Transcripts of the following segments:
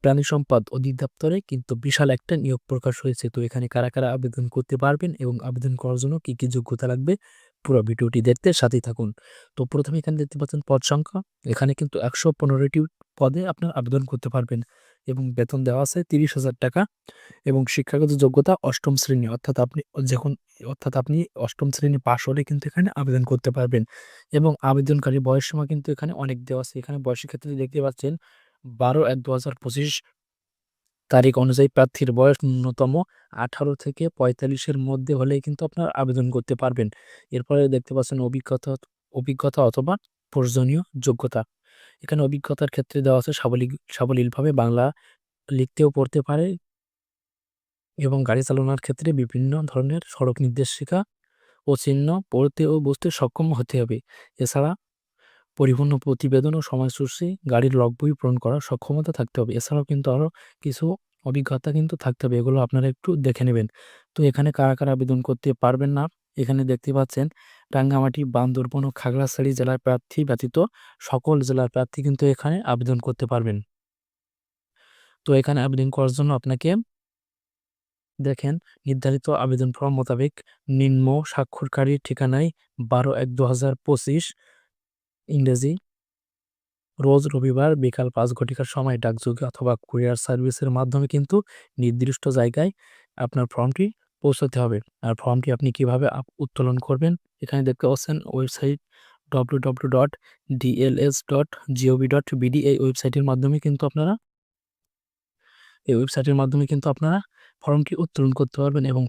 প্রাণী সম্পদ অধিদপ্তরে কিন্তু বিশাল একটা নিয়োগ প্রকাশ হয়েছে। তো এখানে কারা কারা আবেদন করতে পারবেন এবং আবেদন করার জন্য কি কি যোগ্যতা লাগবে, পুরো ভিডিওটি দেখতে সাথেই থাকুন। তো প্রথমে এখানে দেখতে পাচ্ছেন পদ সংখ্যা। এখানে কিন্তু ১১৫টি পদে আপনার আবেদন করতে পারবেন এবং বেতন দেওয়া আছে ৩০,০০০ টাকা এবং শিক্ষাগত যোগ্যতা অষ্টম শ্রেণী, অর্থাৎ আপনি অষ্টম শ্রেণী পাশ হলে কিন্তু এখানে আবেদন করতে পারবেন এবং আবেদনকারী বয়সসীমা কিন্তু এখানে অনেক দেওয়া আছে। এখানে বয়সের ক্ষেত্রে দেখতে পাচ্ছেন ১২/১/২০২৫ তারিখ অনুযায়ী প্রার্থীর বয়স ন্যূনতম ১৮ থেকে ৪৫-এর মধ্যে হলেই কিন্তু আপনার আবেদন করতে পারবেন। এরপরে দেখতে পাচ্ছেন অভিজ্ঞতা অথবা প্রয়োজনীয় যোগ্যতা। এখানে অভিজ্ঞতার ক্ষেত্রে দেওয়া আছে সাবলীলভাবে বাংলা লিখতে ও পড়তে পারে এবং গাড়ি চালানোর ক্ষেত্রে বিভিন্ন ধরনের সড়ক নির্দেশিকা ও চিহ্ন পড়তে ও বুঝতে সক্ষম হতে হবে। এছাড়া পরিপূর্ণ প্রতিবেদন ও সময়সূচি, গাড়ির লগবই পূরণ করার সক্ষমতা থাকতে হবে। এছাড়াও কিন্তু আরো কিছু অভিজ্ঞতা কিন্তু থাকতে হবে। এগুলো আপনারা একটু দেখে নেবেন। তো এখানে কারা, কারা আবেদন করতে পারবেন না? এখানে দেখতে পাচ্ছেন রাঙ্গামাটি, বান্দরবান ও খাগড়াছড়ি জেলার প্রার্থী ব্যতীত সকল জেলার প্রার্থী কিন্তু এখানে আবেদন করতে পারবেন। তো এখানে আবেদন করার জন্য আপনাকে দেখেন নির্ধারিত আবেদন ফর্ম মোতাবেক নিম্ন স্বাক্ষরকারীর ঠিকানায় ১২/১/২০২৫ ইংরেজি রোজ রবিবার বিকাল ৫ ঘটিকার সময় ডাকযোগে অথবা কুরিয়ার সার্ভিসের মাধ্যমে কিন্তু নির্দিষ্ট জায়গায় আপনার ফর্মটি পৌঁছাতে হবে। আর ফর্মটি আপনি কিভাবে উত্তোলন করবেন, এখানে দেখতে পাচ্ছেন ওয়েবসাইট www.dls.gov.bd এই ওয়েবসাইটের মাধ্যমে কিন্তু আপনারা ফর্মটি উত্তোলন করতে পারবেন এবং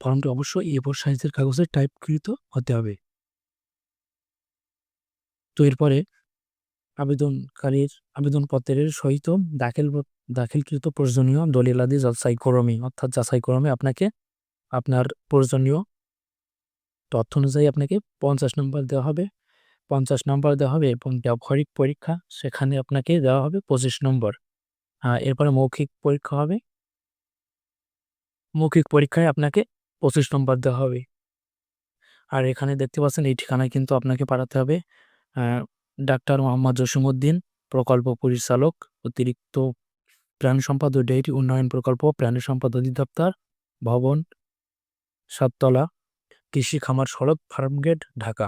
ফর্মটি অবশ্যই A4 সাইজের কাগজে টাইপকৃত হতে হবে। তো এরপরে আবেদনপত্রের সহিত দাখিলকৃত প্রয়োজনীয় দলিলাদি যাচাইক্রমে আপনাকে আপনার প্রয়োজনীয় তথ্য অনুযায়ী আপনাকে ৫০ নম্বর দেওয়া হবে। ৫০ নম্বর দেওয়া হবে এবং ব্যবহারিক পরীক্ষা সেখানে আপনাকে দেওয়া হবে ২৫ নম্বর। এরপরে মৌখিক পরীক্ষা হবে। মৌখিক পরীক্ষায় আপনাকে ২৫ নম্বর দেওয়া হবে। আর এখানে দেখতে পাচ্ছেন এই ঠিকানায় কিন্তু আপনাকে পাঠাতে হবে। ডাক্তার মোহাম্মদ জসিমউদ্দিন, প্রকল্প পরিচালক, অতিরিক্ত প্রাণী সম্পদ ও ডেইরি উন্নয়ন প্রকল্প, প্রাণী সম্পদ অধিদপ্তর, ভবন, ৭ তলা, কৃষি খামার সড়ক, ফার্মগেট, ঢাকা।